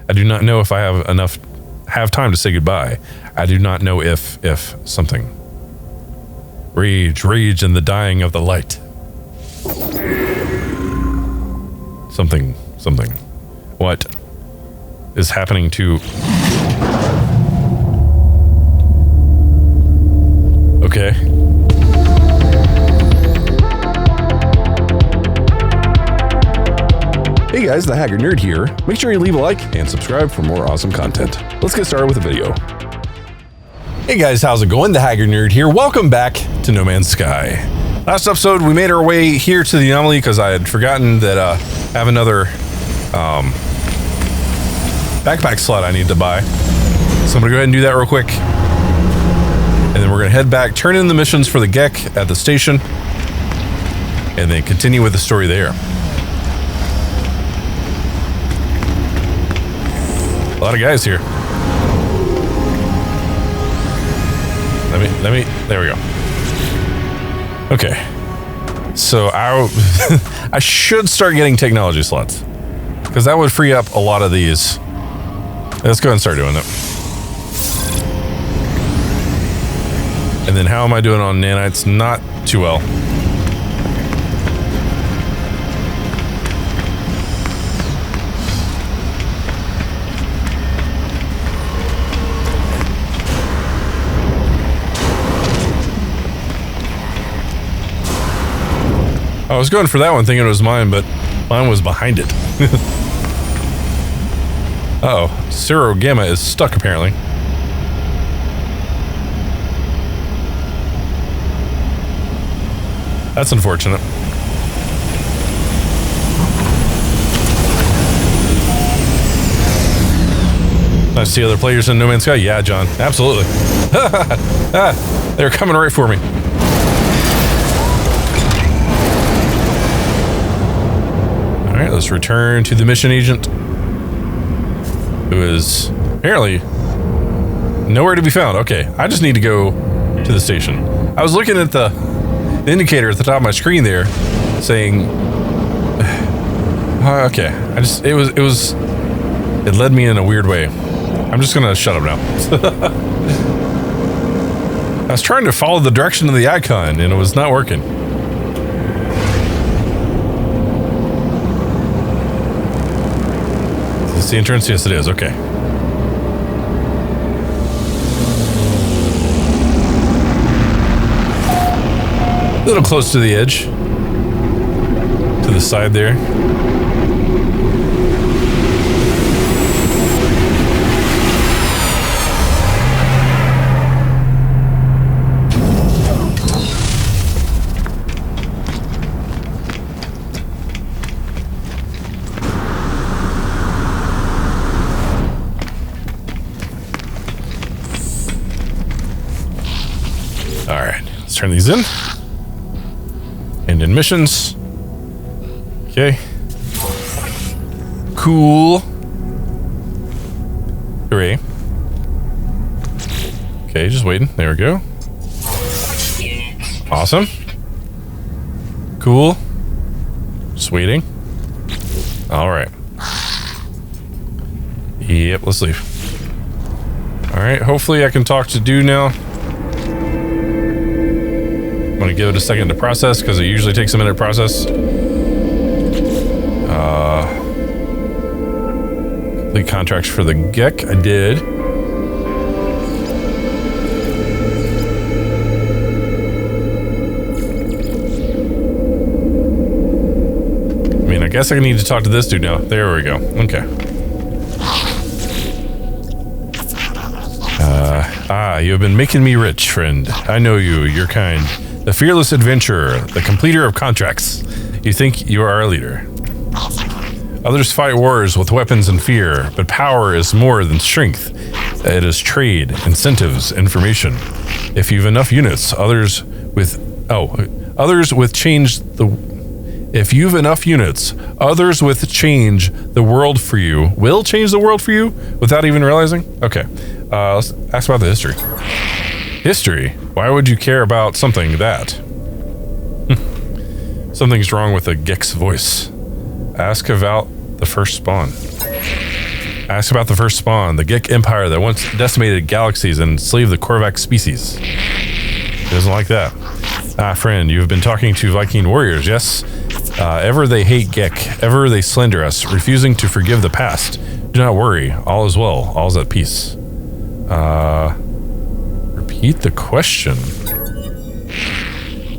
I do not know if I have time to say goodbye. I do not know if something. Rage in the dying of the light. Something. What is happening to... Okay. Hey guys, TheHaggardNerd here. Make sure you leave a like and subscribe for more awesome content. Let's get started with the video. Hey guys, how's it going? TheHaggardNerd here. Welcome back to No Man's Sky. Last episode, we made our way here to the anomaly because I had forgotten that I have another backpack slot I need to buy. So I'm gonna go ahead and do that real quick. And then we're gonna head back, turn in the missions for the 𝙃 at the station, and then continue with the story there. A lot of guys here. Let me, there we go. Okay. So I should start getting technology slots, because that would free up a lot of these. Let's go ahead and start doing that. And then how am I doing on nanites? Not too well. I was going for that one thinking it was mine, but mine was behind it. Uh-oh, 𝙪𝙬𝙢𝙢𝙢 is stuck apparently. That's unfortunate. Nice to see other players in No Man's Sky. Yeah, John, absolutely. They're coming right for me. Alright, let's return to the mission agent, who is apparently nowhere to be found. Okay, I just need to go to the station. I was looking at the indicator at the top of my screen there, saying, okay, it led me in a weird way. I'm just gonna shut up now. I was trying to follow the direction of the icon, and it was not working. Is this the entrance? Yes, it is. Okay. A little close to the edge. To the side there. All right, let's turn these in. And in missions. Okay. Cool. Hooray. Okay, just waiting. There we go. Awesome. Cool. Just waiting. Alright. Yep, let's leave. Alright, hopefully I can talk to Dude now. I'm gonna give it a second to process, because it usually takes a minute to process. Complete contracts for the 𝙃. I did. I mean, I guess I need to talk to this dude now. There we go. Okay. You have been making me rich, friend. I know you. You're kind. The fearless adventurer, the completer of contracts. You think you are a leader. Others fight wars with weapons and fear, but power is more than strength. It is trade, incentives, information. If you've enough units, others with change the world for you will change the world for you without even realizing? Okay. Let's ask about the history. History? Why would you care about something that? Something's wrong with the 𝙃's voice. Ask about the first spawn. Ask about the first spawn, the 𝙃 Empire that once decimated galaxies and enslaved the Korvax species. He doesn't like that. Ah, friend, you have been talking to Viking warriors, yes? Ever they hate 𝙃, ever they slander us, refusing to forgive the past. Do not worry, all is well, all is at peace. Repeat the question.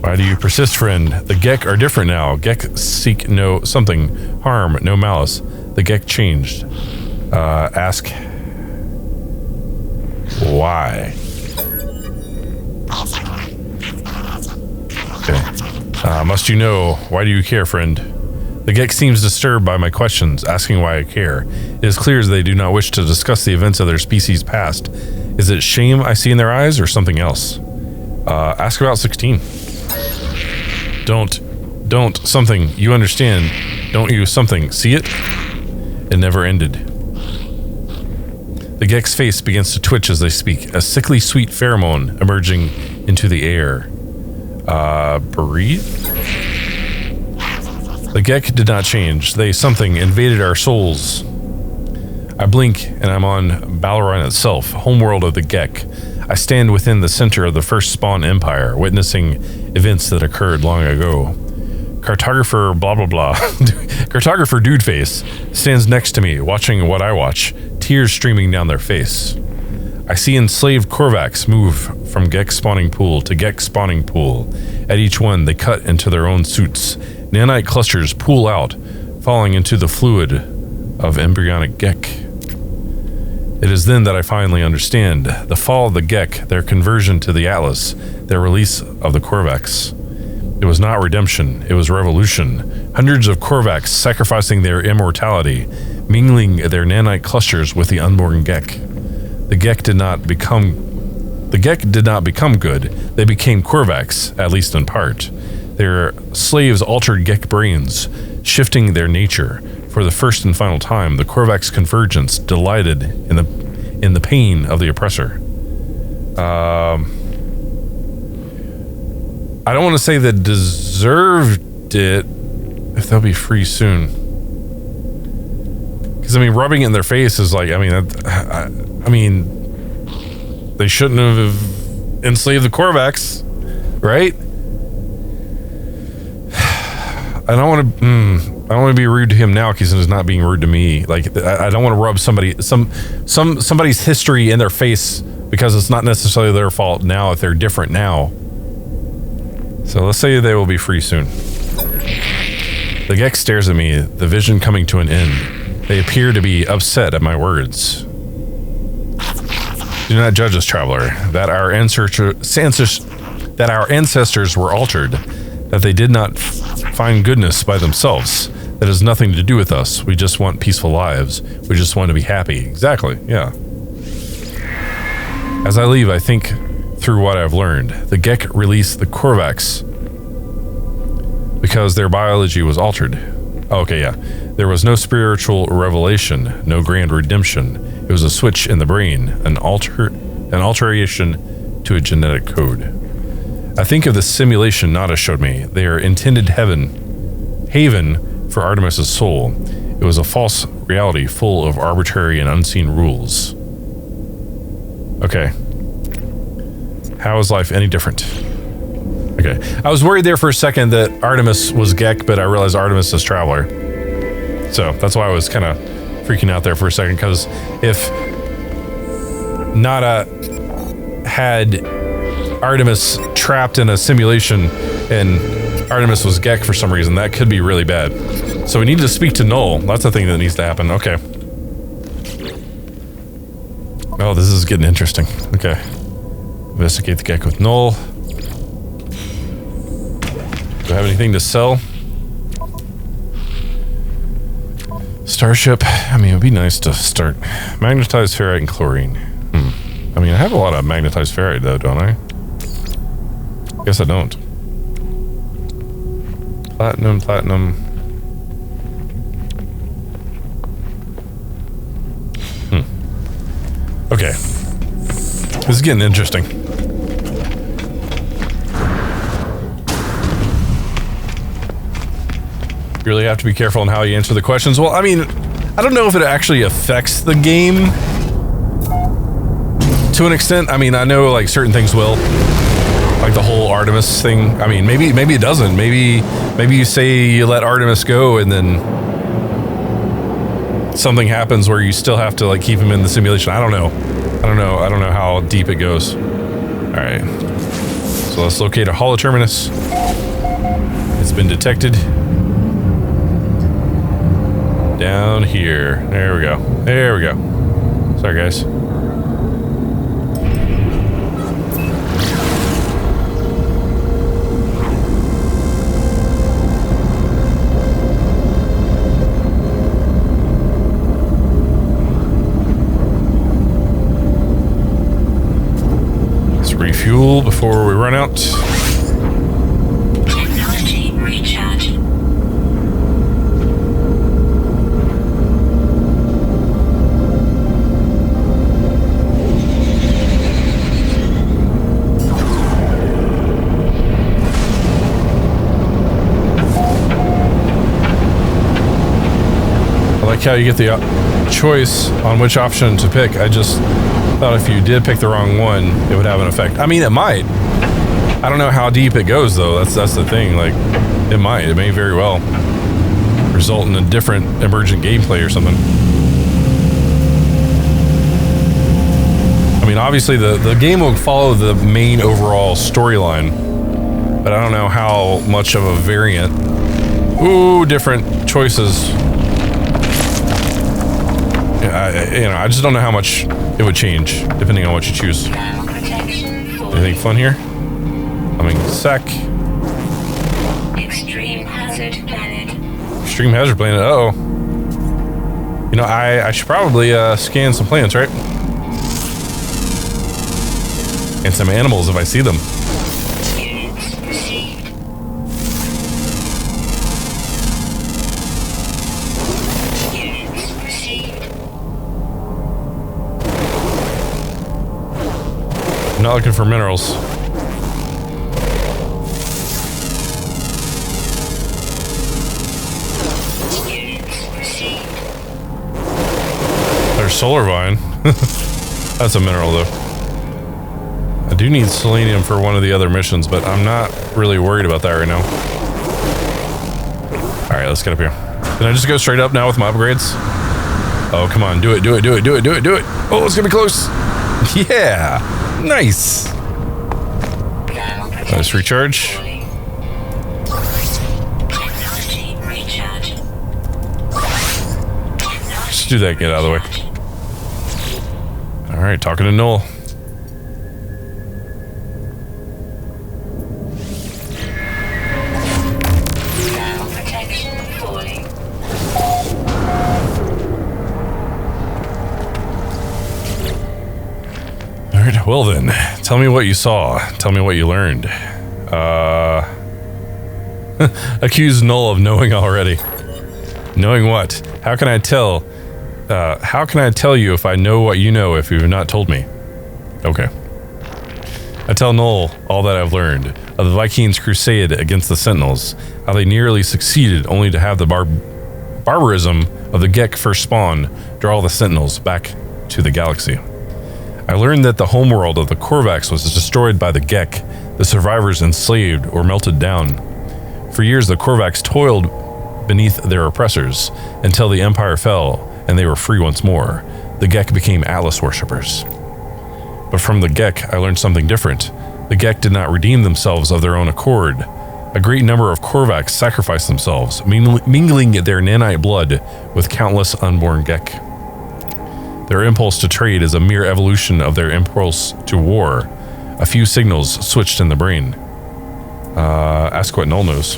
Why do you persist, friend? The 𝙃 are different now. 𝙃 seek no something, harm, no malice. The 𝙃 changed. Ask why. Okay. Must you know, why do you care, friend? The 𝙃 seems disturbed by my questions, asking why I care. It is clear as they do not wish to discuss the events of their species' past. Is it shame I see in their eyes, or something else? Ask about 16. Don't, something, you understand. Don't you, something, see it? It never ended. The 𝙃's face begins to twitch as they speak, a sickly sweet pheromone emerging into the air. Breathe? The 𝙃 did not change. They, something, invaded our souls. I blink, and I'm on Balaran itself, homeworld of the 𝙃. I stand within the center of the first spawn empire, witnessing events that occurred long ago. Cartographer blah blah blah, cartographer dude face, stands next to me, watching what I watch, tears streaming down their face. I see enslaved Korvax move from 𝙃 spawning pool to 𝙃 spawning pool. At each one, they cut into their own suits. Nanite clusters pool out, falling into the fluid of embryonic 𝙃. It is then that I finally understand. The fall of the 𝙃, their conversion to the Atlas, their release of the Korvax. It was not redemption, it was revolution. Hundreds of Korvax sacrificing their immortality, mingling their nanite clusters with the unborn 𝙃. The 𝙃 did not become good. They became Korvax, at least in part. Their slaves altered 𝙃 brains, shifting their nature. For the first and final time, the Korvax convergence delighted in the pain of the oppressor. I don't want to say that deserved it, if they'll be free soon. Because, I mean, rubbing it in their face is like, I mean, they shouldn't have enslaved the Korvax, right? I don't want to be rude to him now because he's not being rude to me. Like, I don't want to rub somebody's history in their face because it's not necessarily their fault now if they're different now. So let's say they will be free soon. The 𝙃 stares at me, the vision coming to an end. They appear to be upset at my words. Do not judge us, traveler, that our ancestors were altered, that they did not find goodness by themselves. That has nothing to do with us. We just want peaceful lives. We just want to be happy. Exactly, yeah. As I leave, I think through what I've learned. The 𝙃 released the Korvax because their biology was altered. Oh, okay, yeah. There was no spiritual revelation, no grand redemption. It was a switch in the brain, an alteration to a genetic code. I think of the simulation Nada showed me. They are intended haven for Artemis's soul. It was a false reality full of arbitrary and unseen rules. Okay. How is life any different? Okay. I was worried there for a second that Artemis was 𝙃, but I realized Artemis is Traveler. So that's why I was kind of freaking out there for a second, because if Nada had Artemis trapped in a simulation and Artemis was 𝙃 for some reason, that could be really bad. So we need to speak to Null. That's the thing that needs to happen. Okay. Oh, this is getting interesting. Okay. Investigate the 𝙃 with Null. Do I have anything to sell? Starship. I mean, it would be nice to start. Magnetized ferrite and chlorine. I mean, I have a lot of magnetized ferrite though, don't I? Guess I don't. Platinum. Okay. This is getting interesting. You really have to be careful on how you answer the questions. Well, I mean, I don't know if it actually affects the game to an extent. I mean, I know like certain things will, like the whole Artemis thing. I mean, maybe it doesn't. Maybe you say you let Artemis go and then something happens where you still have to like keep him in the simulation. I don't know how deep it goes. All right, so let's locate a holoterminus. It's been detected. Down here. There we go. There we go. Sorry, guys. Let's refuel before we run out. Technology recharge. How you get the choice on which option to pick. I just thought if you did pick the wrong one, it would have an effect. I mean, it might. I don't know how deep it goes, though. That's the thing. Like, it might. It may very well result in a different emergent gameplay or something. I mean, obviously, the game will follow the main overall storyline, but I don't know how much of a variant. Ooh, different choices. I just don't know how much it would change depending on what you choose. Anything fun here? I mean, sec. Extreme hazard planet. Extreme hazard planet. Uh-oh. You know, I should probably scan some planets, right? And some animals if I see them. Units received. Units received. I'm not looking for minerals. Units received. There's solar vine. That's a mineral, though. I do need selenium for one of the other missions, but I'm not really worried about that right now. All right, let's get up here. Can I just go straight up now with my upgrades? Oh, come on. Do it, do it, do it, do it, do it, do it. Oh, it's gonna be close. Yeah, nice. Let's recharge. Technology recharge. Just do that, get out of the way. All right, talking to Noel. Protection falling. All right, well then, tell me what you saw. Tell me what you learned. Accuse Null of knowing already. Knowing what? How can I tell? How can I tell you if I know what you know if you've not told me? Okay. I tell Null all that I've learned of the Vikings' crusade against the Sentinels, how they nearly succeeded only to have the barbarism of the 𝙃 first spawn draw the Sentinels back to the galaxy. I learned that the homeworld of the Korvax was destroyed by the 𝙃, the survivors enslaved or melted down. For years, the Korvax toiled beneath their oppressors until the Empire fell and they were free once more. The 𝙃 became Atlas worshippers. But from the 𝙃, I learned something different. The 𝙃 did not redeem themselves of their own accord. A great number of Korvax sacrificed themselves, mingling their nanite blood with countless unborn 𝙃. Their impulse to trade is a mere evolution of their impulse to war. A few signals switched in the brain. Ask what Null knows.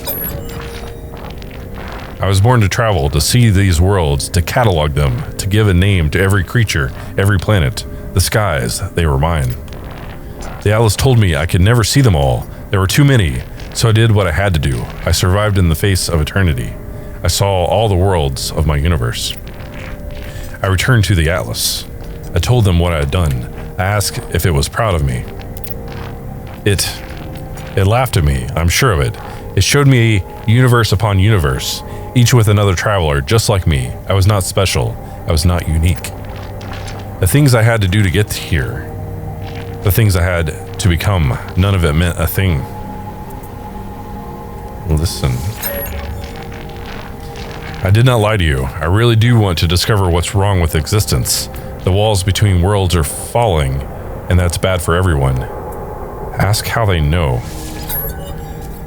I was born to travel, to see these worlds, to catalog them, to give a name to every creature, every planet. The skies, they were mine. The Atlas told me I could never see them all. There were too many, so I did what I had to do. I survived in the face of eternity. I saw all the worlds of my universe. I returned to the Atlas. I told them what I had done. I asked if it was proud of me. It laughed at me, I'm sure of it. It showed me universe upon universe. each with another traveler just like me. I was not special. I was not unique. The things I had to do to get here, the things I had to become, none of it meant a thing. Listen. I did not lie to you. I really do want to discover what's wrong with existence. The walls between worlds are falling, and that's bad for everyone. Ask how they know.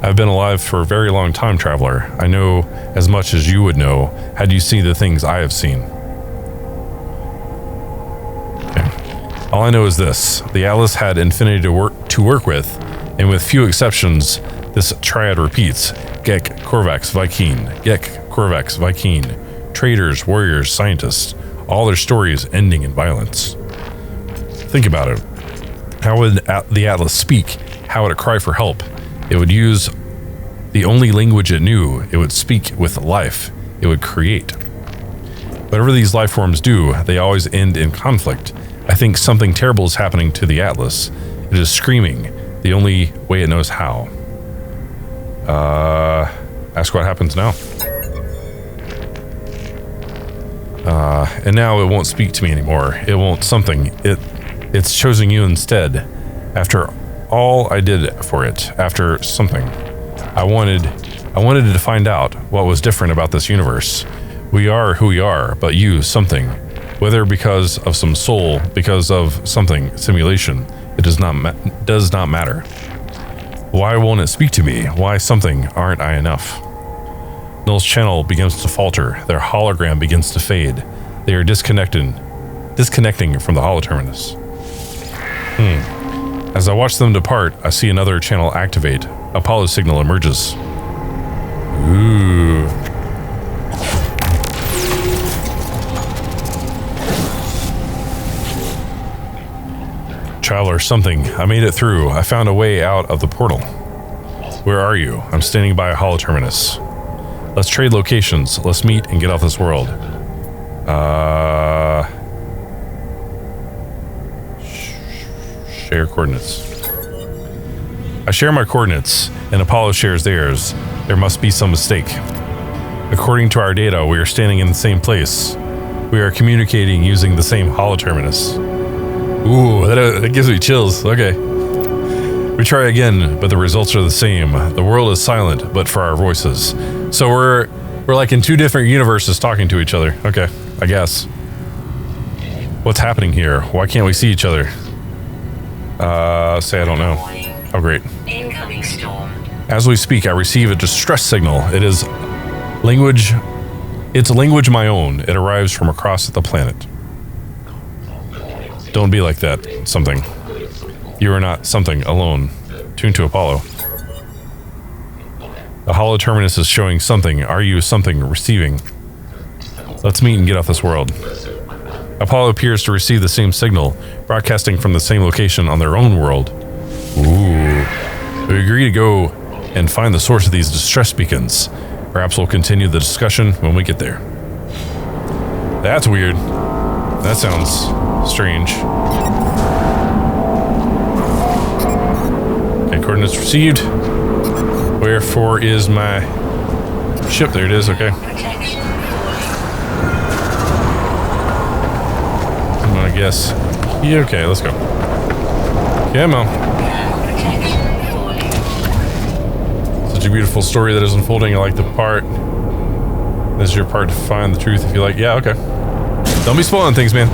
I've been alive for a very long time, traveler. I know as much as you would know had you seen the things I have seen. Okay. All I know is this. The Atlas had infinity to work with, and with few exceptions, this triad repeats. 𝙃, 𝙃, Vy'keen. 𝙃, 𝙃, Vy'keen. Traders, warriors, scientists. All their stories ending in violence. Think about it. How would the Atlas speak? How would it cry for help? It would use the only language it knew. It would speak with life. It would create. Whatever these life forms do, they always end in conflict. I think something terrible is happening to the Atlas. It is screaming, the only way it knows how. Ask what happens now. And now it won't speak to me anymore. It won't something. It's choosing you instead. After all I did for it, after something. I wanted to find out what was different about this universe. We are who we are, but you, something. Whether because of some soul, because of something, simulation, it does not matter. Why won't it speak to me? Why something? Aren't I enough? Null's channel begins to falter. Their hologram begins to fade. They are disconnecting from the holoterminus. As I watch them depart, I see another channel activate. Apollo signal emerges. Ooh. Traveler, something. I made it through. I found a way out of the portal. Where are you? I'm standing by a holoterminus. Let's trade locations. Let's meet and get off this world. Share coordinates. I share my coordinates, and Apollo shares theirs. There must be some mistake. According to our data, we are standing in the same place. We are communicating using the same holoterminus. Ooh, that gives me chills. Okay. We try again, but the results are the same. The world is silent, but for our voices. So we're like in two different universes talking to each other. Okay, I guess. What's happening here? Why can't we see each other? Say I don't know. Oh, great. Incoming storm. As we speak, I receive a distress signal. It is language. It's a language my own. It arrives from across the planet. Don't be like that, something. You are not something alone. Tune to Apollo. The holoterminus is showing something. Are you something receiving? Let's meet and get off this world. Apollo appears to receive the same signal, broadcasting from the same location on their own world. Ooh. We agree to go and find the source of these distress beacons. Perhaps we'll continue the discussion when we get there. That's weird. That sounds strange. Okay, coordinates received. Wherefore is my ship? There it is, okay. Protection I'm gonna guess. Yeah, okay, let's go. Come on. protection falling. Such a beautiful story that is unfolding. I like the part. This is your part to find the truth if you like. Yeah, okay. Don't be spoiling things, man.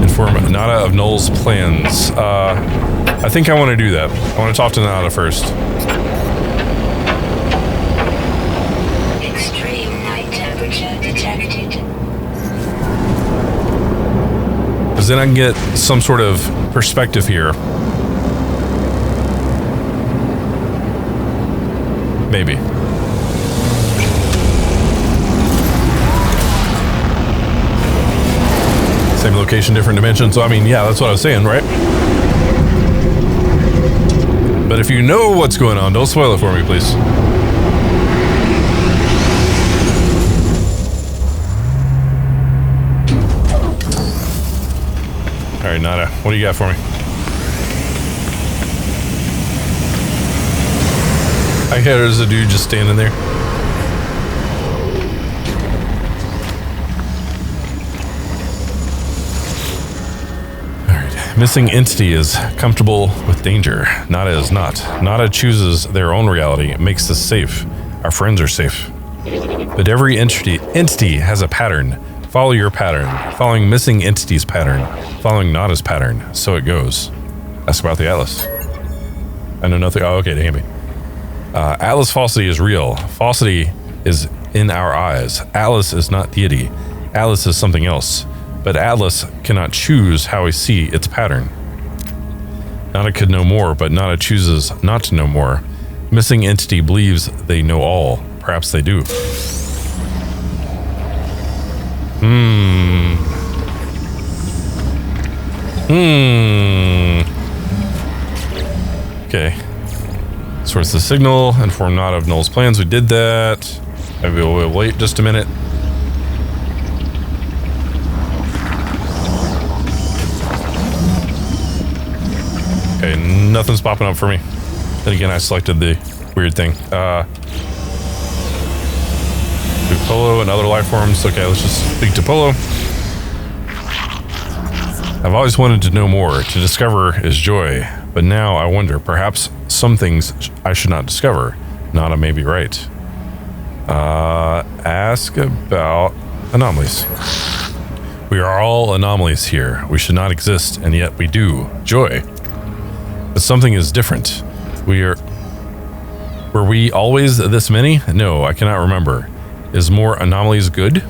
Inform Nada of Null's plans. I think I want to do that. I want to talk to Nada first. Extreme night temperature detected. Because then I can get some sort of perspective here. Maybe. Same location, different dimension. So, I mean, yeah, that's what I was saying, right? But if you know what's going on, don't spoil it for me, please. All right, Nada, what do you got for me? I hear there's a dude just standing there. Alright. Missing entity is comfortable with danger. Nada is not. Nada chooses their own reality. It makes us safe. Our friends are safe. But every entity has a pattern. Follow your pattern. Following missing entity's pattern. Following Nada's pattern. So it goes. Ask about the Atlas. I know nothing. Oh, okay, damn me. Atlas falsity is real. Falsity is in our eyes. Atlas is not deity. Atlas is something else. But Atlas cannot choose how we see its pattern. Nada could know more, but Nada chooses not to know more. Missing entity believes they know all. Perhaps they do. Okay. Source the signal. Inform Nada of Null's plans. We did that. Maybe we'll wait just a minute. Okay, nothing's popping up for me. Then again, I selected the weird thing. Do Polo and other life forms. Okay, let's just speak to Polo. I've always wanted to know more. To discover is joy. But now I wonder, perhaps some things I should not discover. Nada may be right. Ask about anomalies. We are all anomalies here. We should not exist, and yet we do. Joy. But something is different. Were we always this many? No, I cannot remember. Is more anomalies good?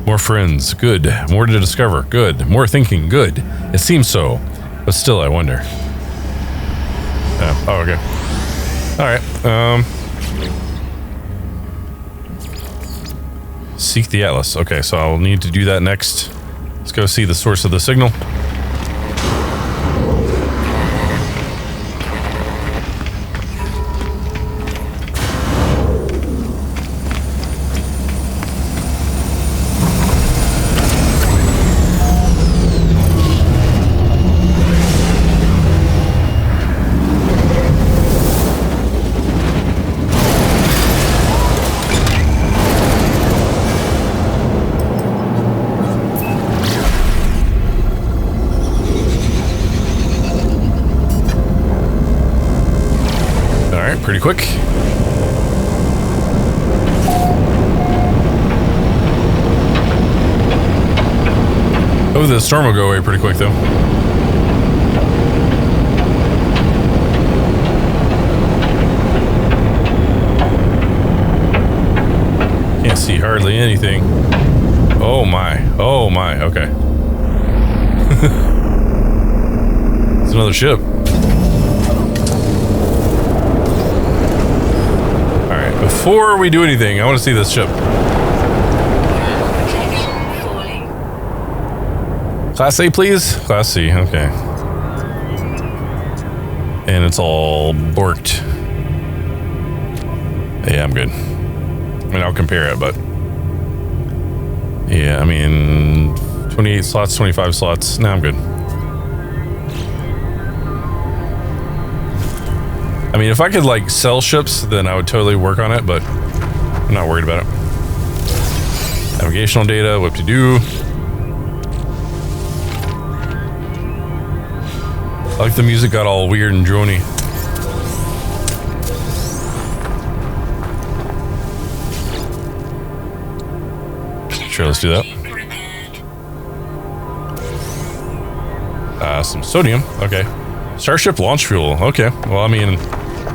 More friends, good. More to discover, good. More thinking, good. It seems so, but still I wonder. Oh, okay. Alright, seek the Atlas. Okay, so I'll need to do that next. Let's go see the source of the signal. Pretty quick. Oh, the storm will go away pretty quick though. Can't see hardly anything. Oh my. Oh my. Okay. It's another ship. Before we do anything, I want to see this ship. Class A, please? Class C, okay. And it's all borked. Yeah, I'm good. I mean, I'll compare it, but... yeah, I mean... 28 slots, 25 slots. Nah, I'm good. I mean, if I could, like, sell ships, then I would totally work on it, but I'm not worried about it. Navigational data, whip-de-doo. I like the music got all weird and drony. Sure, let's do that. Some sodium. Okay. Starship launch fuel. Okay. Well, I mean,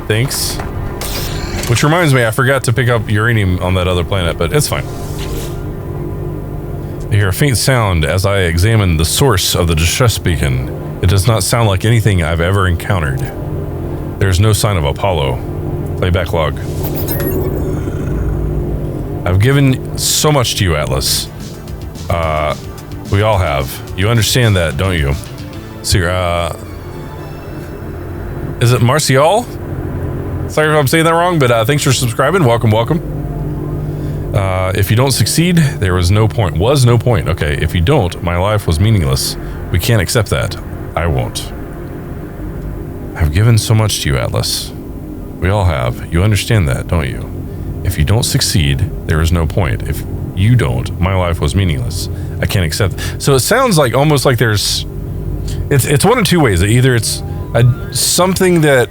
thanks. Which reminds me, I forgot to pick up uranium on that other planet, but it's fine. I hear a faint sound as I examine the source of the distress beacon. It does not sound like anything I've ever encountered. There's no sign of Apollo. Playback log. I've given so much to you, Atlas. We all have. You understand that, don't you? So you're, is it Martial? Sorry if I'm saying that wrong, but thanks for subscribing. Welcome, welcome. If you don't succeed, there was no point. Was no point. Okay, if you don't, my life was meaningless. We can't accept that. I won't. I've given so much to you, Atlas. We all have. You understand that, don't you? If you don't succeed, there is no point. If you don't, my life was meaningless. I can't accept. So it sounds like almost like there's... It's one of two ways. Either it's something that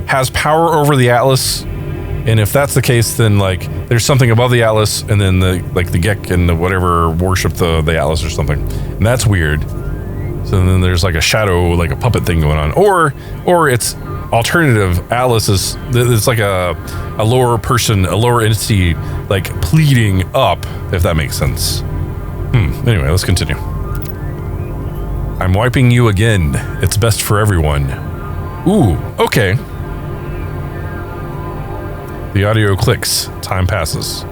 has power over the Atlas, and if that's the case, then like there's something above the Atlas, and then the 𝙃 and the whatever worship the Atlas or something, and that's weird. So then there's like a shadow, like a puppet thing going on, or it's alternative. Atlas is it's like a lower person, a lower entity, like pleading up, if that makes sense. Anyway, let's continue. I'm wiping you again. It's best for everyone. Ooh, okay. The audio clicks. Time passes.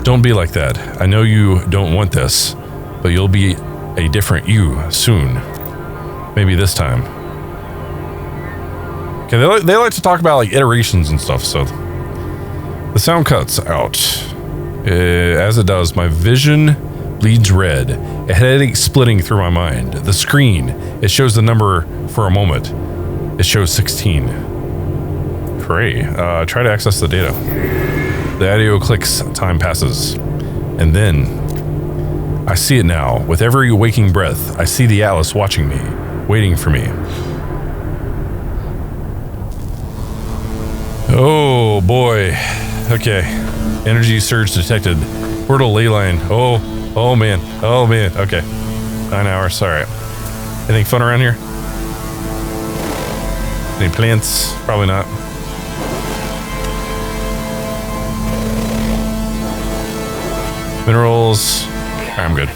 Don't be like that. I know you don't want this, but you'll be a different you soon. Maybe this time. Okay, they like to talk about like iterations and stuff, so the sound cuts out. As it does, my vision bleeds red, a headache splitting through my mind. The screen, it shows the number for a moment. It shows 16. Hooray. Try to access the data. The audio clicks, time passes. And then, I see it now. With every waking breath, I see the Atlas watching me, waiting for me. Oh boy. Okay. Energy surge detected. Portal ley line. Oh man. Okay. 9 hours. All right. Anything fun around here? Any plants? Probably not. Minerals. All right, I'm good.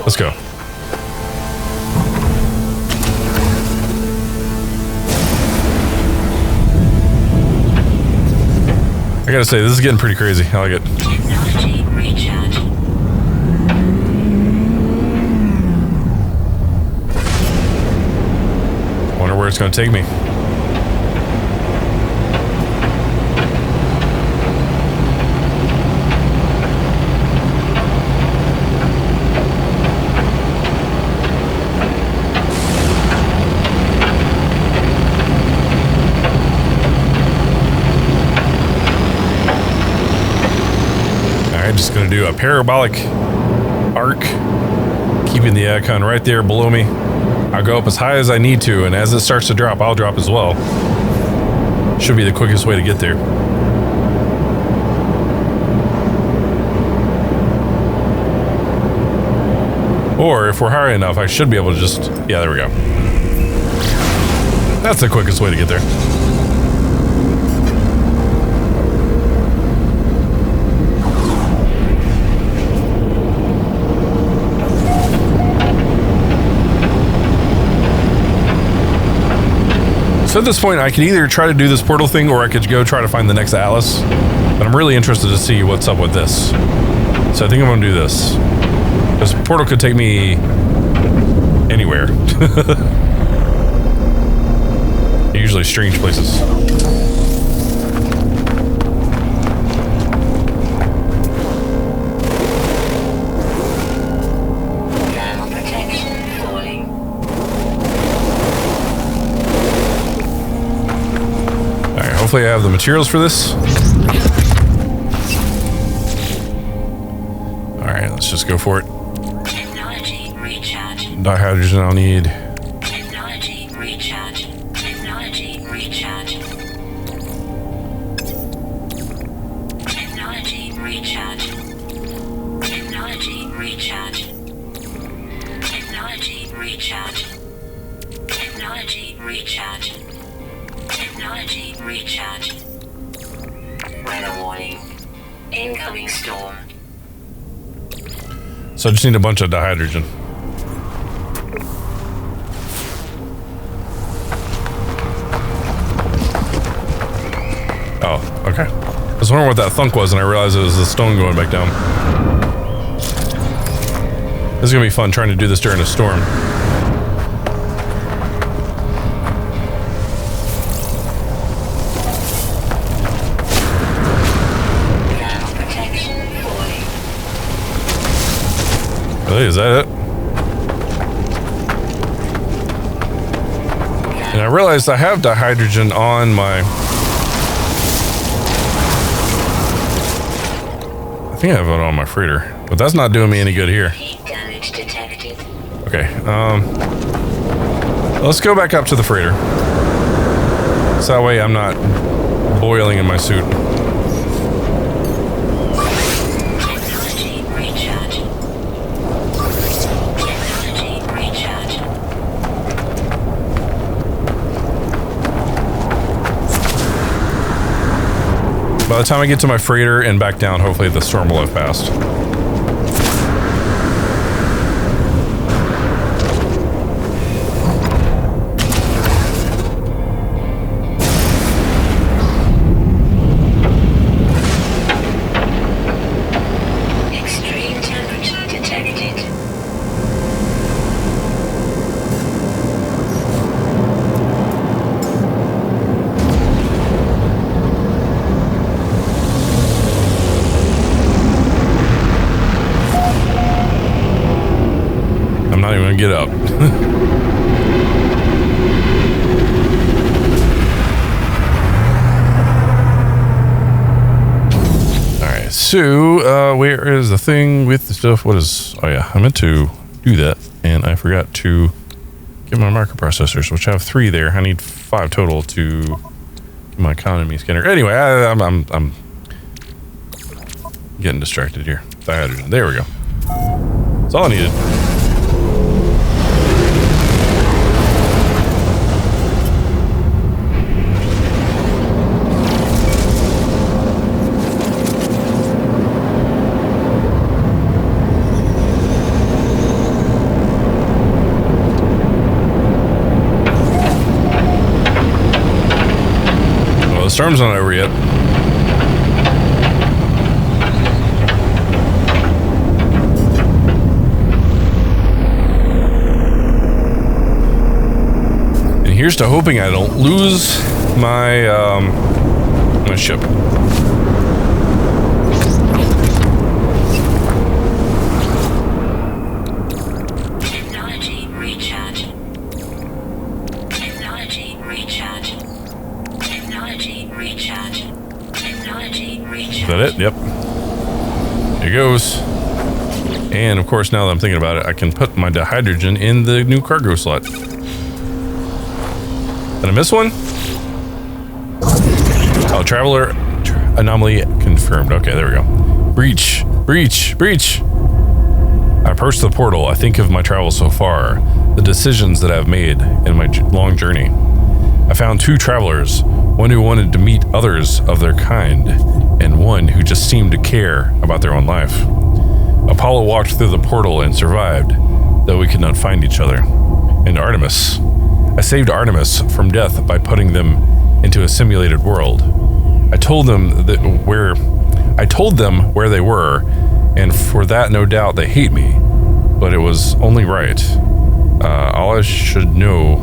Let's go. I gotta say, this is getting pretty crazy. I like it. Technology recharge. Wonder where it's gonna take me. Just gonna do a parabolic arc, keeping the icon right there below me. I'll go up as high as I need to, and as it starts to drop, I'll drop as well. Should be the quickest way to get there. Or if we're high enough, I should be able to just... Yeah, there we go. That's the quickest way to get there. So at this point, I could either try to do this portal thing, or I could go try to find the next Atlas. But I'm really interested to see what's up with this. So I think I'm gonna do this. This portal could take me anywhere. Usually strange places. Hopefully I have the materials for this. Alright, let's just go for it. Technology recharge. Dihydrogen I'll need. Technology recharge. Technology recharge. Technology recharge. Technology recharge. Technology recharge. Technology recharge. Technology recharge. Weather warning. Incoming storm. So I just need a bunch of dihydrogen. Oh, okay. I was wondering what that thunk was, and I realized it was the stone going back down. This is gonna be fun trying to do this during a storm. Really, is that it? And I realized I have dihydrogen on my... I think I have it on my freighter, but that's not doing me any good here. Heat damage detected. Okay, let's go back up to the freighter. So that way I'm not boiling in my suit. Technology recharge. Technology recharge. By the time I get to my freighter and back down, hopefully the storm will have passed. Extreme temperature detected. I'm not even gonna get up. Alright, so where is the thing with the stuff? What is... Oh yeah, I meant to do that, and I forgot to get my microprocessors, which I have 3 there. I need 5 total to do my economy scanner. Anyway, I'm getting distracted here. Dihydrogen. There we go. That's all I needed. Well, the storm's not over yet. Here's to hoping I don't lose my my ship. Technology recharge. Technology recharge. Technology recharge. Technology recharge. Is that it? Yep. Here goes. And of course, now that I'm thinking about it, I can put my dihydrogen in the new cargo slot. Did I miss one? Oh, traveler anomaly confirmed. Okay, there we go. Breach, breach, breach. I approach the portal. I think of my travels so far, the decisions that I've made in my long journey. I found 2 travelers, one who wanted to meet others of their kind, and one who just seemed to care about their own life. Apollo walked through the portal and survived, though we could not find each other. And Artemis. I saved Artemis from death by putting them into a simulated world. I told them where they were, and for that, no doubt, they hate me. But it was only right. All should know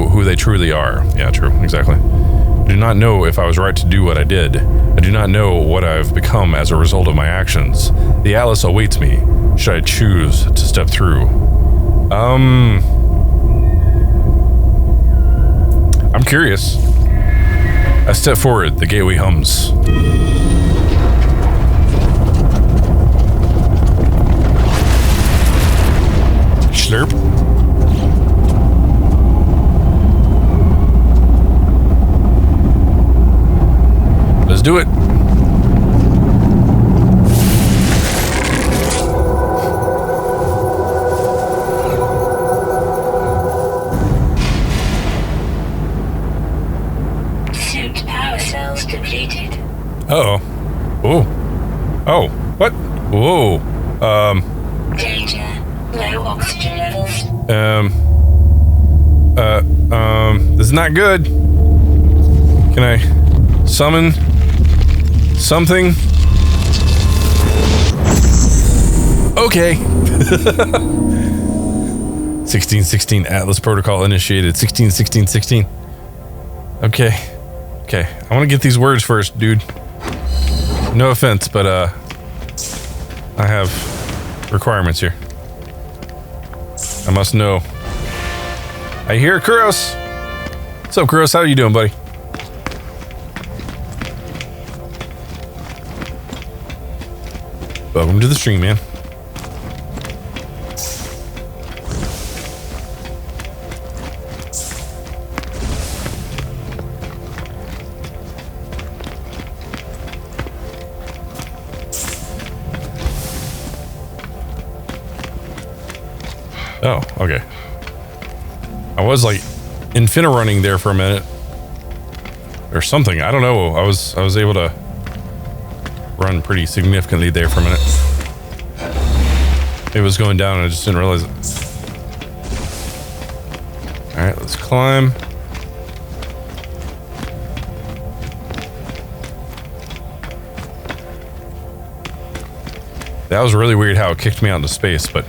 who they truly are. Yeah, true, exactly. I do not know if I was right to do what I did. I do not know what I've become as a result of my actions. The Atlas awaits me, should I choose to step through. I'm curious. I step forward, the gateway hums. Slurp. Let's do it. Uh-oh. Oh. Oh. What? Whoa. Danger. Low oxygen levels. This is not good. Can I summon something? Okay. 1616 Atlas protocol initiated. 161616. Okay. Okay. I want to get these words first, dude. No offense, but I have requirements here. I must know. I hear Kuros. What's up, Kuros? How are you doing, buddy? Welcome to the stream, man. Oh, okay. I was like infini running there for a minute or something. I don't know. I was able to run pretty significantly there for a minute. It was going down and I just didn't realize it. All right, let's climb. That was really weird how it kicked me out into space, but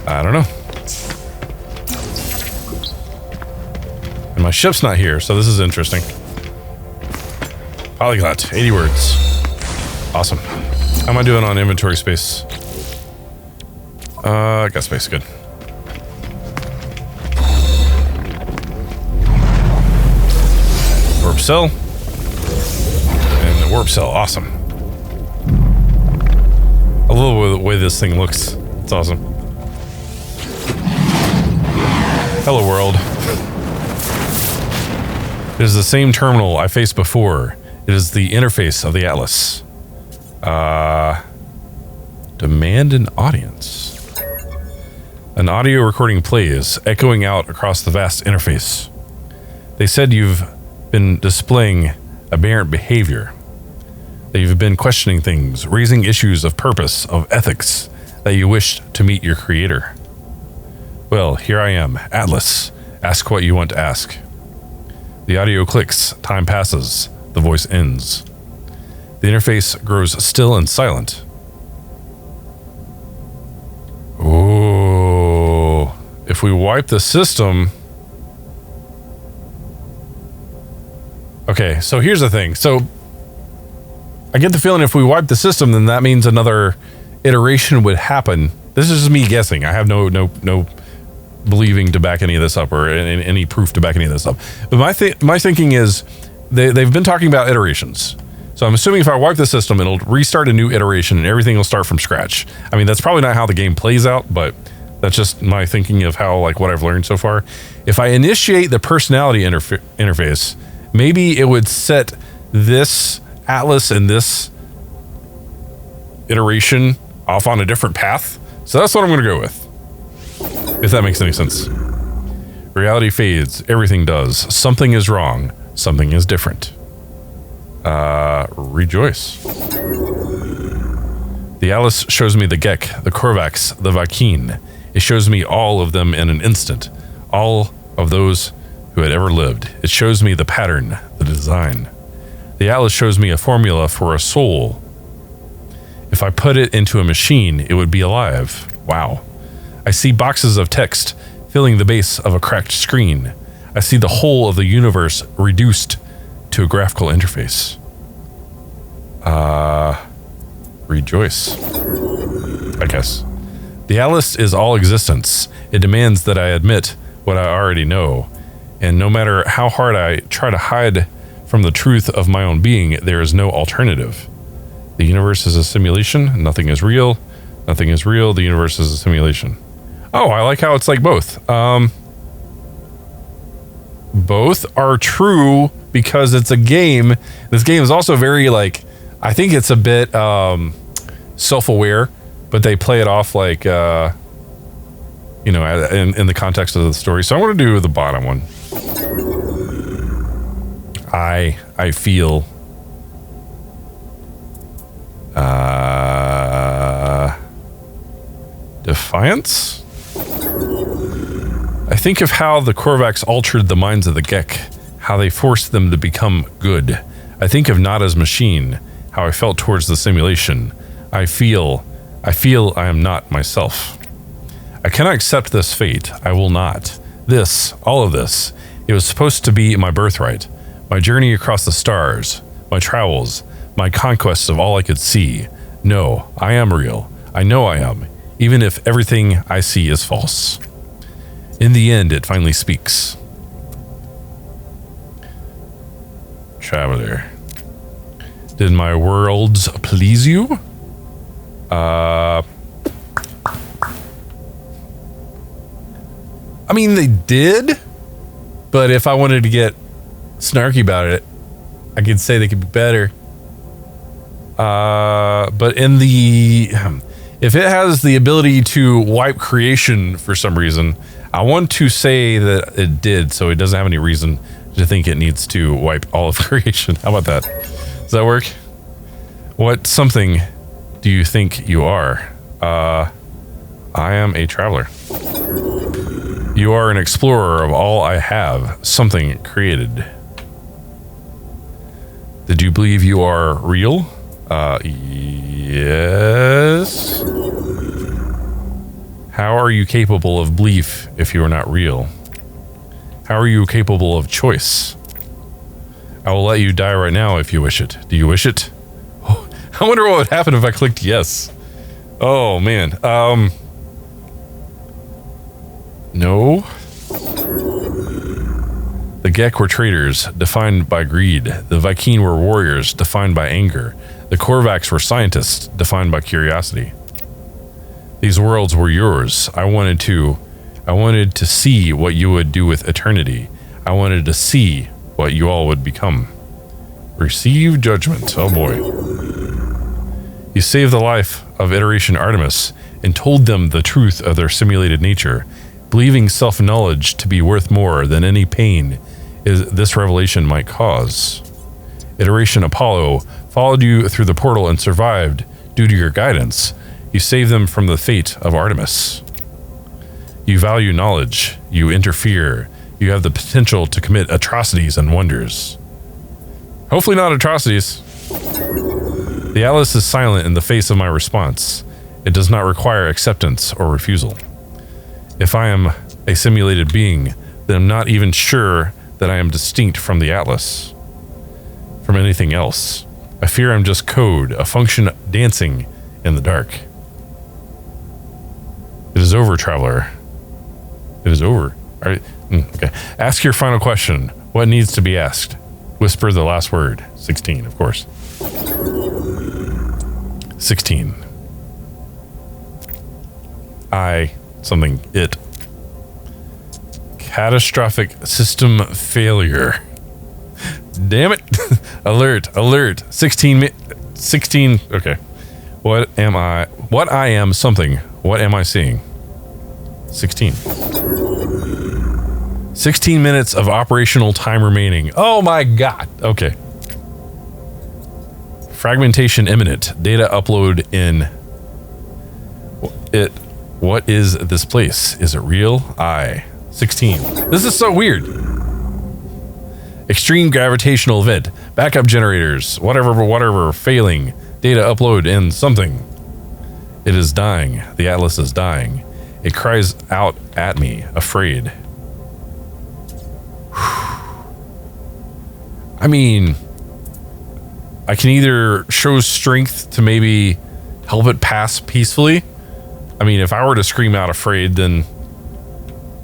I don't know. And my ship's not here, so this is interesting. Polyglot, 80 words. Awesome. How am I doing on inventory space? I got space, good. Warp cell. And the warp cell, awesome. I love the way this thing looks. It's awesome. Hello, world. It is the same terminal I faced before. It is the interface of the Atlas. Demand an audience. An audio recording plays, echoing out across the vast interface. They said you've been displaying aberrant behavior. That you've been questioning things, raising issues of purpose, of ethics, that you wished to meet your creator. Well, here I am, Atlas. Ask what you want to ask. The audio clicks, time passes, the voice ends. The interface grows still and silent. Oh, if we wipe the system... Okay, so here's the thing. So I get the feeling if we wipe the system, then that means another iteration would happen. This is just me guessing. I have no believing to back any of this up or any proof to back any of this up. But my thinking is they've been talking about iterations. So I'm assuming if I wipe the system, it'll restart a new iteration and everything will start from scratch. I mean, that's probably not how the game plays out, but that's just my thinking of how, like, what I've learned so far. If I initiate the personality interface, maybe it would set this Atlas and this iteration off on a different path. So that's what I'm going to go with. If that makes any sense. Reality fades. Everything does. Something is wrong. Something is different. Rejoice. The Atlas shows me the 𝙃, the 𝙃𝙀𝙀, the 𝙃𝙀𝙀. It shows me all of them in an instant. All of those who had ever lived. It shows me the pattern, the design. The Atlas shows me a formula for a soul. If I put it into a machine, it would be alive. Wow. I see boxes of text filling the base of a cracked screen. I see the whole of the universe reduced to a graphical interface. Rejoice. I guess. The Atlas is all existence. It demands that I admit what I already know. And no matter how hard I try to hide from the truth of my own being, there is no alternative. The universe is a simulation. Nothing is real. Nothing is real. The universe is a simulation. Oh, I like how it's like both. Both are true because it's a game. This game is also very, like, I think it's a bit self-aware, but they play it off like, you know, in the context of the story. So I'm going to do the bottom one. I feel defiance. I think of how the 𝙃𝙀𝙀 altered the minds of the 𝙃, how they forced them to become good. I think of Nada's machine, how I felt towards the simulation. I feel I am not myself. I cannot accept this fate. I will not. This, all of this, it was supposed to be my birthright, my journey across the stars, my travels, my conquests of all I could see. No, I am real. I know I am, even if everything I see is false. In the end, it finally speaks. Traveler. Did my worlds please you? I mean, they did, but if I wanted to get snarky about it, I could say they could be better. But in the, if it has the ability to wipe creation for some reason, I want to say that it did, so it doesn't have any reason to think it needs to wipe all of creation. How about that? Does that work? What something do you think you are? I am a traveler. You are an explorer of all I have, something created. Did you believe you are real? Yes. How are you capable of belief if you are not real? How are you capable of choice? I will let you die right now if you wish it. Do you wish it? Oh, I wonder what would happen if I clicked yes. Oh, man. No. The 𝙃 were traitors, defined by greed. The 𝙃 were warriors, defined by anger. The 𝙃 were scientists, defined by curiosity. These worlds were yours. I wanted to see what you would do with eternity. I wanted to see what you all would become. Receive judgment. Oh boy. You saved the life of iteration Artemis and told them the truth of their simulated nature, believing self-knowledge to be worth more than any pain this revelation might cause. Iteration Apollo followed you through the portal and survived due to your guidance. You saved them from the fate of Artemis. You value knowledge. You interfere. You have the potential to commit atrocities and wonders. Hopefully not atrocities. The Atlas is silent in the face of my response. It does not require acceptance or refusal. If I am a simulated being, then I'm not even sure that I am distinct from the Atlas, from anything else. I fear I'm just code, a function dancing in the dark. It is over, traveler. It is over. All right. Okay. Ask your final question. What needs to be asked? Whisper the last word. 16, of course. 16. It. Catastrophic system failure. Damn it. Alert. 16. Okay. What I am something. What am I seeing? 16. 16 minutes of operational time remaining. Oh my god. Okay. Fragmentation imminent. Data upload in it. What is this place? Is it real? 16. This is so weird. Extreme gravitational event. Backup generators. Whatever. Failing. Data upload in something. It is dying. The Atlas is dying. It cries out at me, afraid. I mean, I can either show strength to maybe help it pass peacefully. I mean, if I were to scream out afraid, then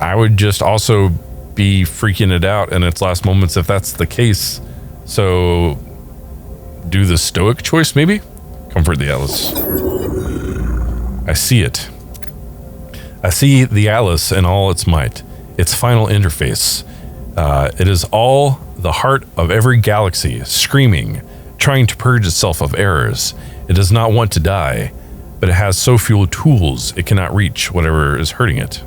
I would just also be freaking it out in its last moments if that's the case. So do the stoic choice, maybe? Comfort the Atlas. I see it. I see the Atlas in all its might, its final interface. It is all the heart of every galaxy, screaming, trying to purge itself of errors. It does not want to die, but it has so few tools it cannot reach whatever is hurting it.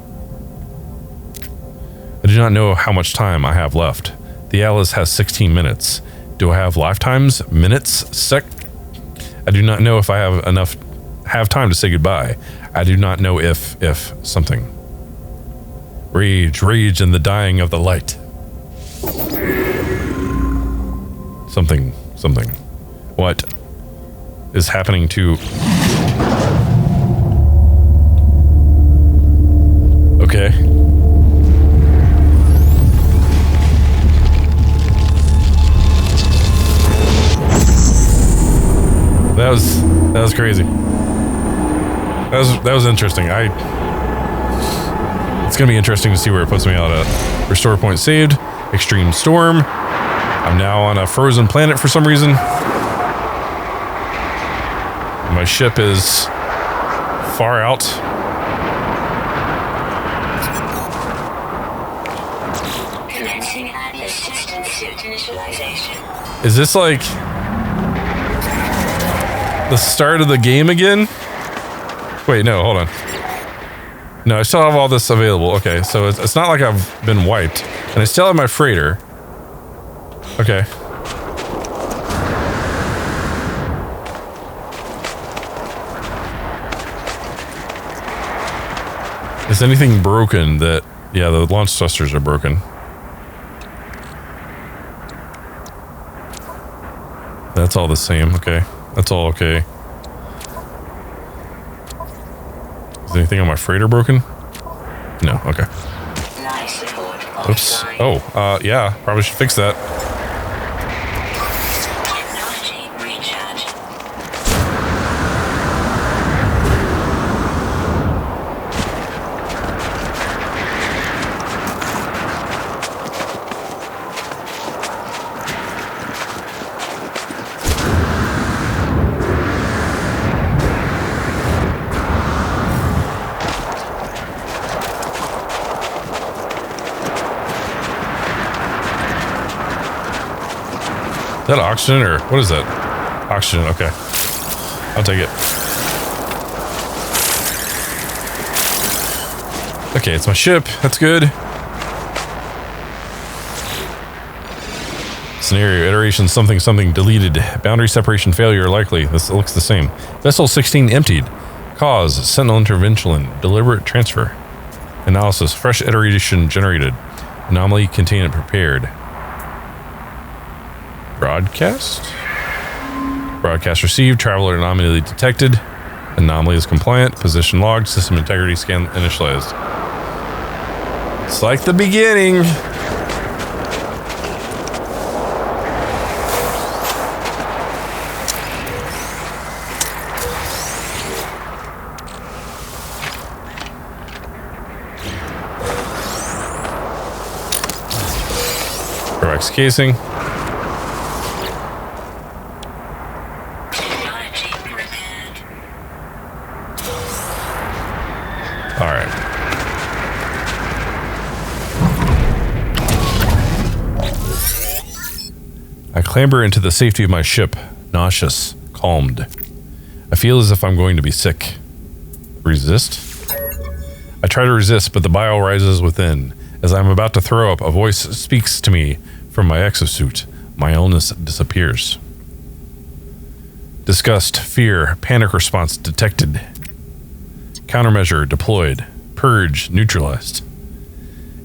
I do not know how much time I have left. The Atlas has 16 minutes. Do I have lifetimes, minutes, I do not know if I have time to say goodbye. I do not know if something. Rage in the dying of the light. Something. What is happening to... Okay. That was crazy. That was interesting. It's going to be interesting to see where it puts me out at. Restore point saved. Extreme storm. I'm now on a frozen planet for some reason. My ship is far out. Commencing Atlas system suit initialization. Is this like the start of the game again? Wait, no, hold on. No, I still have all this available. Okay, so it's not like I've been wiped. And I still have my freighter. Okay. Is anything broken that... Yeah, the launch thrusters are broken. That's all the same. Okay. That's all okay. Is anything on my freighter broken? No. Okay. Oops. Oh, yeah. Probably should fix that. Technology recharge. Is that oxygen or what is that? Oxygen, okay. I'll take it. Okay, it's my ship. That's good. Scenario, iteration, something, something, deleted. Boundary separation failure likely. This looks the same. Vessel 16 emptied. Cause, sentinel intervention, deliberate transfer. Analysis, fresh iteration generated. Anomaly containment prepared. Broadcast? Broadcast received. Traveler anomaly detected. Anomaly is compliant. Position logged. System integrity scan initialized. It's like the beginning. Corex casing. Clamber into the safety of my ship, nauseous, calmed. I feel as if I'm going to be sick. Resist? I try to resist, but the bile rises within. As I'm about to throw up, a voice speaks to me from my exosuit. My illness disappears. Disgust, fear, panic response detected. Countermeasure deployed. Purge neutralized.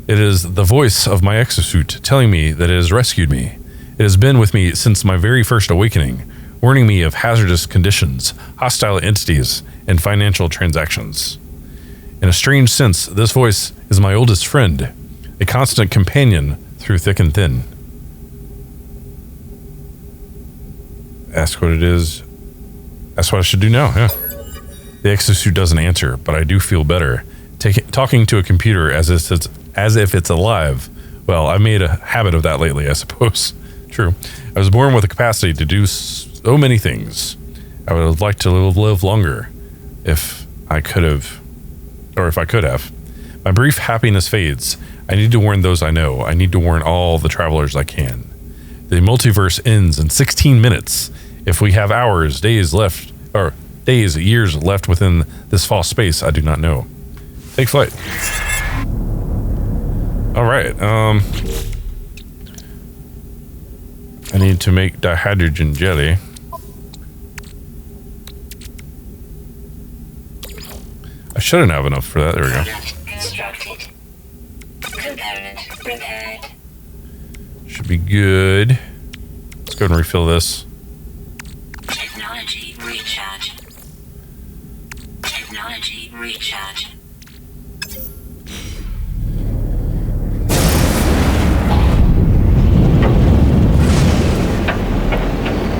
It is the voice of my exosuit telling me that it has rescued me. It has been with me since my very first awakening, warning me of hazardous conditions, hostile entities, and financial transactions. In a strange sense, this voice is my oldest friend, a constant companion through thick and thin. Ask what it is. That's what I should do now, yeah. The exosuit doesn't answer, but I do feel better. Talking to a computer as if it's alive. Well, I've made a habit of that lately, I suppose. True. I was born with a capacity to do so many things. I would have liked to live longer if I could have. My brief happiness fades. I need to warn those I know. I need to warn all the travelers I can. The multiverse ends in 16 minutes. If we have hours, days, years left within this false space, I do not know. Take flight. All right. I need to make dihydrogen jelly. I shouldn't have enough for that. There we go. Constructed. Component prepared. Should be good. Let's go ahead and refill this. Technology recharge. Technology recharge.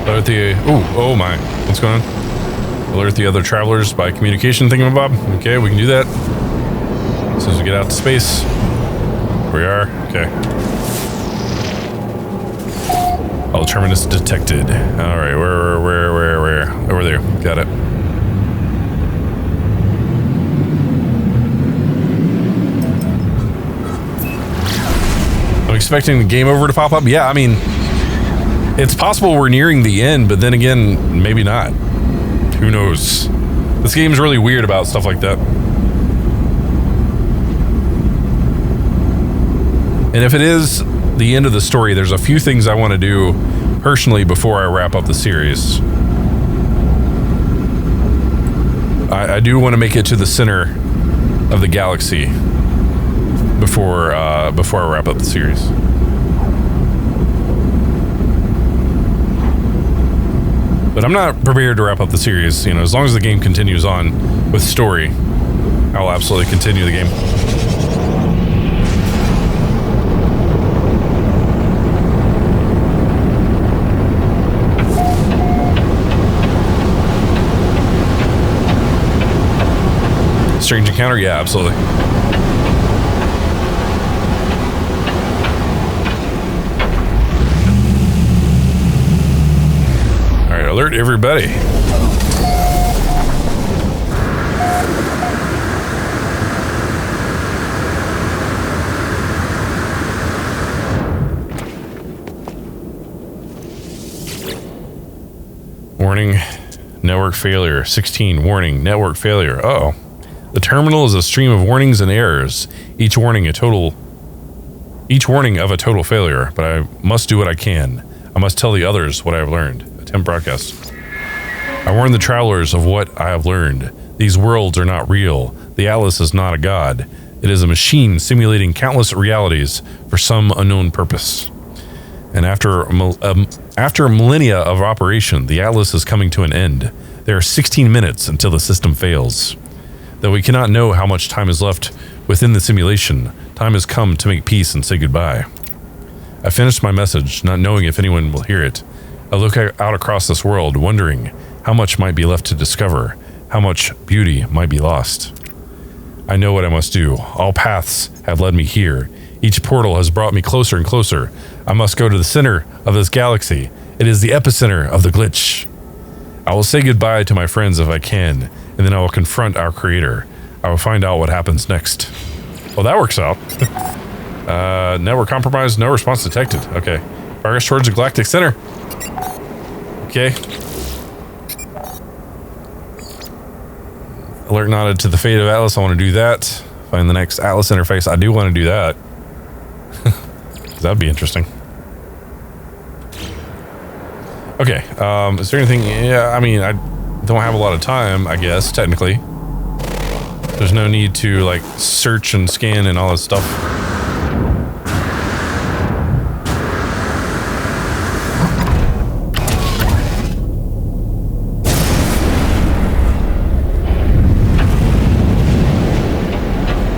Alert the... Oh my. What's going on? Alert the other travelers by communication thingamabob. Okay, we can do that. As soon as we get out to space. We are. Okay. All terminus detected. Alright, where? Over there. Got it. I'm expecting the game over to pop up. Yeah, I mean, it's possible we're nearing the end, but then again, maybe not. Who knows? This game's really weird about stuff like that. And if it is the end of the story, there's a few things I want to do personally before I wrap up the series. I do want to make it to the center of the galaxy before I wrap up the series. But I'm not prepared to wrap up the series. You know, as long as the game continues on with story, I'll absolutely continue the game. Strange encounter? Yeah, absolutely. Alright, alert everybody. Warning, network failure. 16, warning, network failure. Uh-oh. The terminal is a stream of warnings and errors, each warning of a total failure, but I must do what I can. I must tell the others what I have learned. Attempt broadcast. I warn the travelers of what I have learned. These worlds are not real. The Atlas is not a god. It is a machine simulating countless realities for some unknown purpose. And after millennia of operation, the Atlas is coming to an end. There are 16 minutes until the system fails. Though we cannot know how much time is left within the simulation, time has come to make peace and say goodbye. I finished my message, not knowing if anyone will hear it. I look out across this world, wondering how much might be left to discover, how much beauty might be lost. I know what I must do. All paths have led me here. Each portal has brought me closer and closer. I must go to the center of this galaxy. It is the epicenter of the glitch. I will say goodbye to my friends if I can, and then I will confront our creator. I will find out what happens next. Well, that works out. Network compromised, no response detected. Okay. Progress towards the galactic center. Okay. Alert nodded to the fate of Atlas. I want to do that. Find the next Atlas interface. I do want to do that. That'd be interesting. Okay. Is there anything? Yeah, I mean, I don't have a lot of time, I guess, technically. There's no need to, like, search and scan and all this stuff.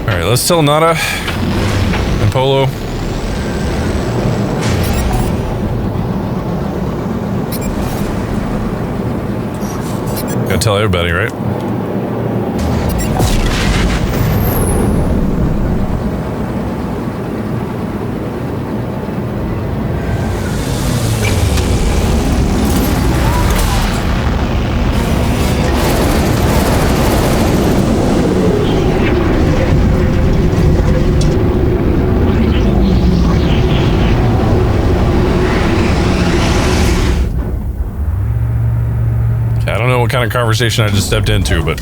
Alright, let's tell Nada and Polo. Gotta tell everybody, right? Kind of conversation I just stepped into, but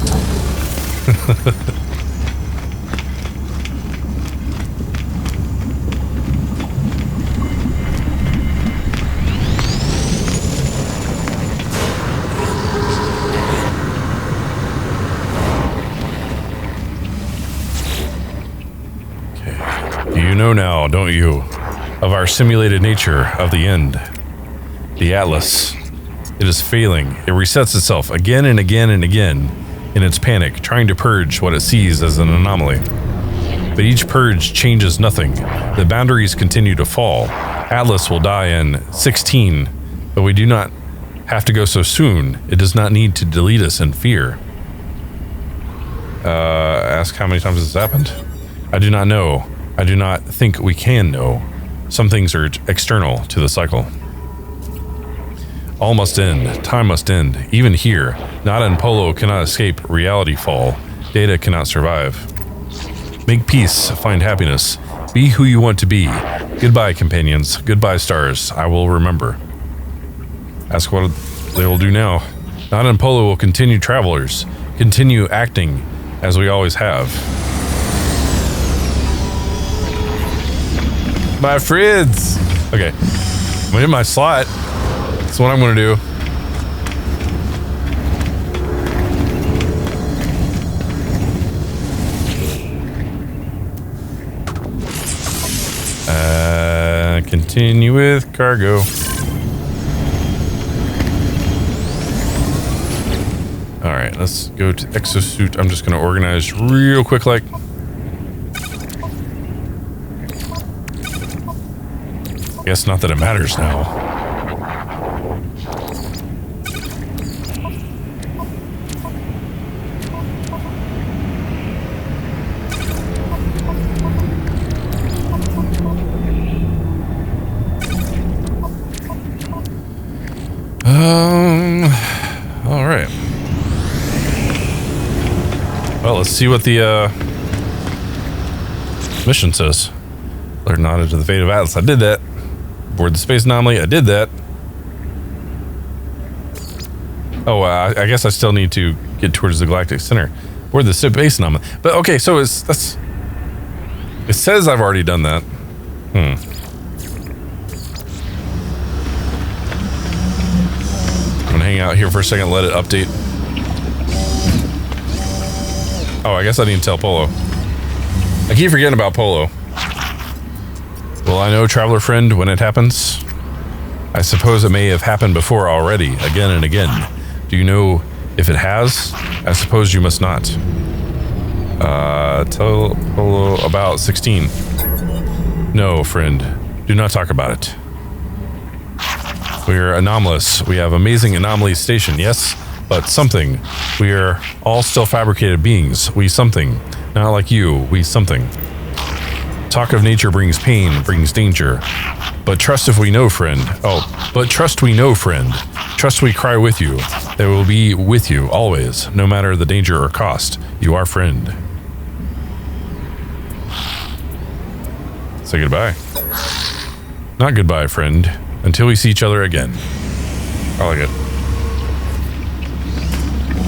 okay. You know now, don't you, of our simulated nature of the end, the Atlas. It is failing. It resets itself again and again and again in its panic, trying to purge what it sees as an anomaly. But each purge changes nothing. The boundaries continue to fall. Atlas will die in 16, but we do not have to go so soon. It does not need to delete us in fear. Ask how many times this happened. I do not know. I do not think we can know. Some things are external to the cycle. All must end. Time must end. Even here, Nada and Polo cannot escape reality fall. Data cannot survive. Make peace. Find happiness. Be who you want to be. Goodbye, companions. Goodbye, stars. I will remember. Ask what they will do now. Nada and Polo will continue travelers. Continue acting as we always have. My friends. Okay. I'm in my slot. That's what I'm going to do. Continue with cargo. All right, let's go to exosuit. I'm just going to organize real quick, like. Guess not that it matters now. All right. Well, let's see what the mission says. Alert Nada to the fate of Atlas. I did that. Board the space anomaly. I did that. Oh, I guess I still need to get towards the galactic center. Board the space anomaly. But okay, so it says I've already done that. I'm gonna hang out here for a second, let it update. Oh, I guess I need to tell Polo. I keep forgetting about Polo. Will I know, traveler friend, when it happens? I suppose it may have happened before already, again and again. Do you know if it has? I suppose you must not. Tell Polo about 16. No, friend. Do not talk about it. We are anomalous. We have amazing anomaly station, yes? But something. We are all still fabricated beings. We something. Not like you. We something. Talk of nature brings pain, brings danger. But trust if we know, friend. Oh, but trust we know, friend. Trust we cry with you. They will be with you, always, no matter the danger or cost. You are friend. Say goodbye. Not goodbye, friend. Until we see each other again. I like it.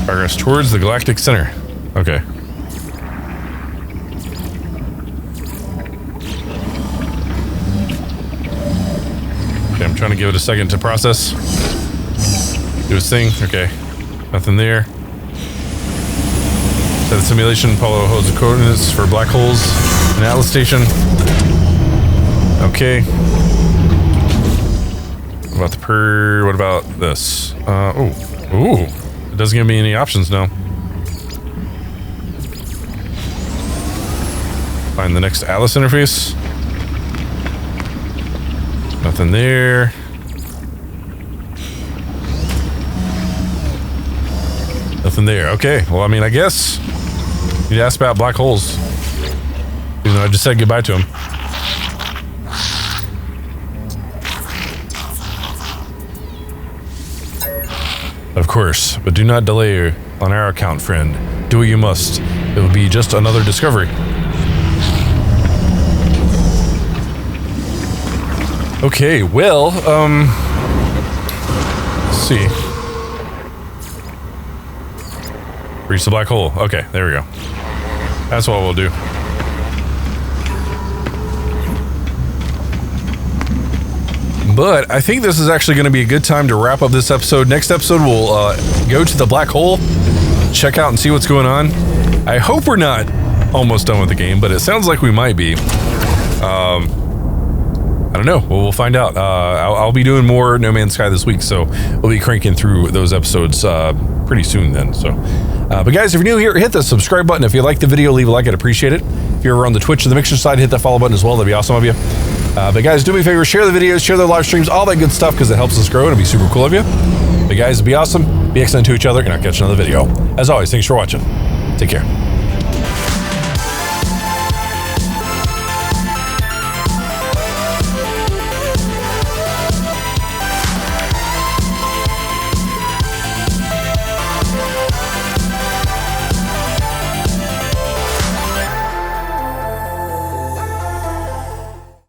Progress towards the galactic center. Okay. Okay, I'm trying to give it a second to process. Do its thing. Okay. Nothing there. Set the simulation. Apollo holds the coordinates for black holes in Atlas Station. Okay. What about what about this? Ooh. It doesn't give me any options now. Find the next Atlas interface. Nothing there. Nothing there. Okay. Well, I mean, I guess you'd ask about black holes. Even though I just said goodbye to them. Of course, but do not delay on our account, friend. Do what you must. It will be just another discovery. Okay, well, let's see. Reach the black hole. Okay, there we go. That's what we'll do. But I think this is actually going to be a good time to wrap up this episode. Next episode, we'll go to the black hole, check out and see what's going on. I hope we're not almost done with the game, but it sounds like we might be. I don't know. Well, we'll find out. I'll be doing more No Man's Sky this week, so we'll be cranking through those episodes pretty soon then. So, but guys, if you're new here, hit the subscribe button. If you like the video, leave a like. I'd appreciate it. If you're ever on the Twitch or the Mixer side, hit that follow button as well. That'd be awesome of you. But guys, do me a favor, share the videos, share the live streams, all that good stuff, because it helps us grow and it'd be super cool of you. But guys, be awesome, be excellent to each other, and I'll catch you in another video. As always, thanks for watching. Take care.